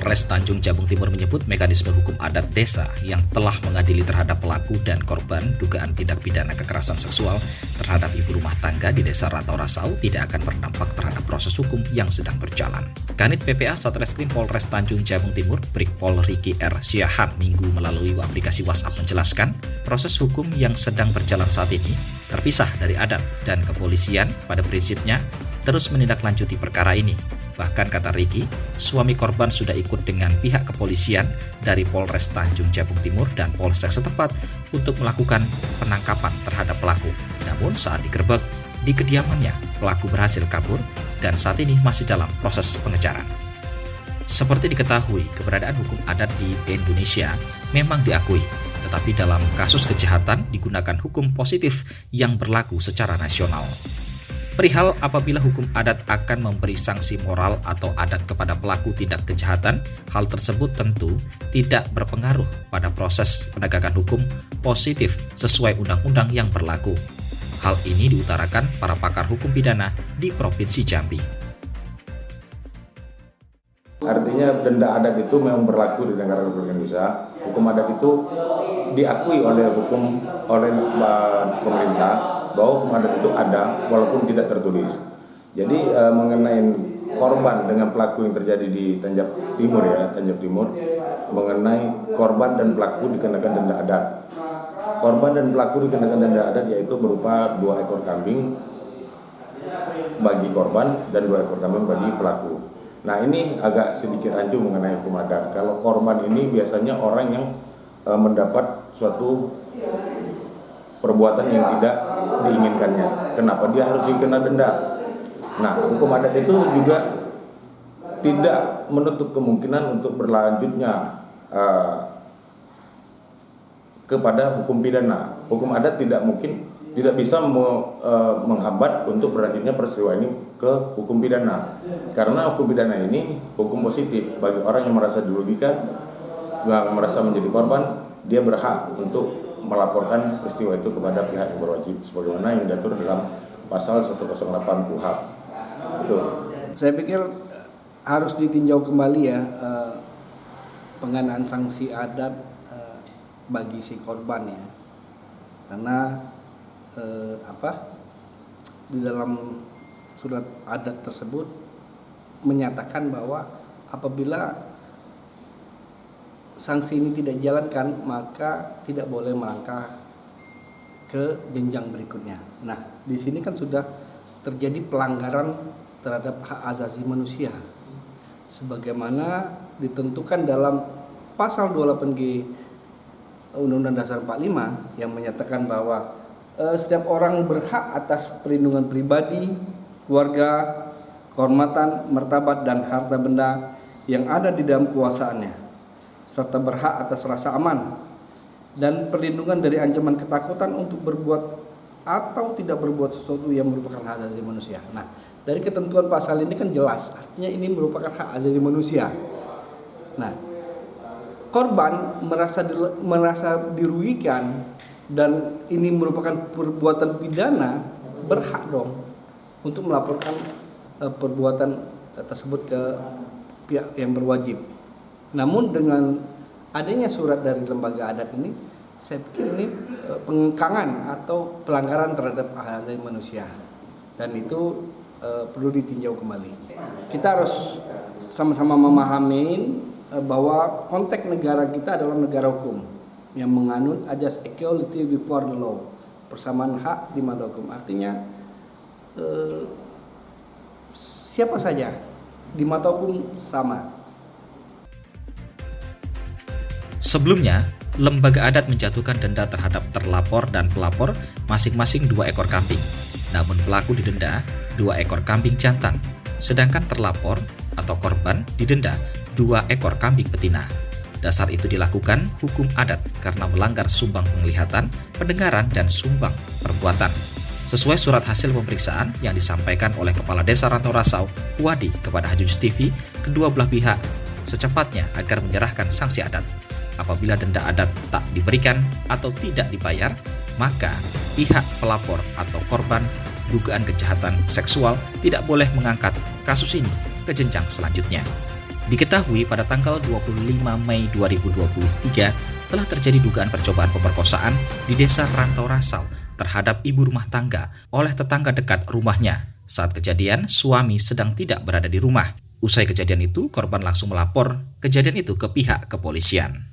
Polres Tanjung Jabung Timur menyebut mekanisme hukum adat desa yang telah mengadili terhadap pelaku dan korban dugaan tindak pidana kekerasan seksual terhadap ibu rumah tangga di Desa Rantau Rasau tidak akan berdampak terhadap proses hukum yang sedang berjalan. Kanit PPA Satreskrim Polres Tanjung Jabung Timur, Brigpol Riki R. Siahan Minggu melalui aplikasi WhatsApp menjelaskan, proses hukum yang sedang berjalan saat ini terpisah dari adat dan kepolisian pada prinsipnya terus menindaklanjuti perkara ini. Bahkan kata Riki, suami korban sudah ikut dengan pihak kepolisian dari Polres Tanjung Jabung Timur dan Polsek setempat untuk melakukan penangkapan terhadap pelaku. Namun saat digerebek di kediamannya, pelaku berhasil kabur dan saat ini masih dalam proses pengejaran. Seperti diketahui, keberadaan hukum adat di Indonesia memang diakui, tetapi dalam kasus kejahatan digunakan hukum positif yang berlaku secara nasional. Perihal apabila hukum adat akan memberi sanksi moral atau adat kepada pelaku tindak kejahatan, hal tersebut tentu tidak berpengaruh pada proses penegakan hukum positif sesuai undang-undang yang berlaku. Hal ini diutarakan para pakar hukum pidana di Provinsi Jambi. Artinya denda adat itu memang berlaku di negara Republik Indonesia. Hukum adat itu diakui oleh pemerintah bahwa hukum adat itu ada walaupun tidak tertulis. Jadi mengenai korban dengan pelaku yang terjadi di Tanjung Timur, mengenai korban dan pelaku dikenakan denda adat. Korban dan pelaku dikenakan denda adat yaitu berupa 2 ekor kambing bagi korban dan 2 ekor kambing bagi pelaku. Nah, ini agak sedikit rancu mengenai hukum adat. Kalau korban ini biasanya orang yang mendapat suatu perbuatan yang tidak diinginkannya. Kenapa dia harus dikena denda? Nah, hukum adat itu juga tidak menutup kemungkinan untuk berlanjutnya kepada hukum pidana. Hukum adat tidak bisa menghambat untuk berlanjutnya peristiwa ini ke hukum pidana. Karena hukum pidana ini hukum positif bagi orang yang merasa dirugikan, yang merasa menjadi korban, dia berhak untuk melaporkan peristiwa itu kepada pihak yang berwajib sebagaimana yang diatur dalam pasal 108 KUHP. Itu. Saya pikir harus ditinjau kembali ya pengenaan sanksi adat bagi si korban ya. Karena di dalam surat adat tersebut menyatakan bahwa apabila sanksi ini tidak dijalankan, maka tidak boleh melangkah ke jenjang berikutnya. Nah, di sini kan sudah terjadi pelanggaran terhadap hak asasi manusia, sebagaimana ditentukan dalam pasal 28G Undang-Undang Dasar 45 yang menyatakan bahwa setiap orang berhak atas perlindungan pribadi, keluarga, kehormatan, martabat dan harta benda yang ada di dalam kuasaannya, serta berhak atas rasa aman dan perlindungan dari ancaman ketakutan untuk berbuat atau tidak berbuat sesuatu yang merupakan hak asasi manusia. Nah, dari ketentuan pasal ini kan jelas, artinya ini merupakan hak asasi manusia. Nah, korban merasa dirugikan dan ini merupakan perbuatan pidana, berhak dong untuk melaporkan perbuatan tersebut ke pihak yang berwajib. Namun dengan adanya surat dari lembaga adat ini, saya pikir ini pengengkangan atau pelanggaran terhadap hak asasi manusia, dan itu perlu ditinjau kembali. Kita harus sama-sama memahami bahwa konteks negara kita adalah negara hukum yang menganut ajas equality before the law, persamaan hak di mata hukum. Artinya siapa saja di mata hukum sama. Sebelumnya, lembaga adat menjatuhkan denda terhadap terlapor dan pelapor masing-masing 2 ekor kambing. Namun pelaku didenda 2 ekor kambing jantan, sedangkan terlapor atau korban didenda 2 ekor kambing betina. Dasar itu dilakukan hukum adat karena melanggar sumbang penglihatan, pendengaran, dan sumbang perbuatan. Sesuai surat hasil pemeriksaan yang disampaikan oleh Kepala Desa Rantau Rasau, Kuwadi, kepada Hajun TV, kedua belah pihak secepatnya agar menyerahkan sanksi adat. Apabila denda adat tak diberikan atau tidak dibayar, maka pihak pelapor atau korban dugaan kejahatan seksual tidak boleh mengangkat kasus ini ke jenjang selanjutnya. Diketahui pada tanggal 25 Mei 2023 telah terjadi dugaan percobaan pemerkosaan di Desa Rantau Rasau terhadap ibu rumah tangga oleh tetangga dekat rumahnya. Saat kejadian, suami sedang tidak berada di rumah. Usai kejadian itu, korban langsung melapor kejadian itu ke pihak kepolisian.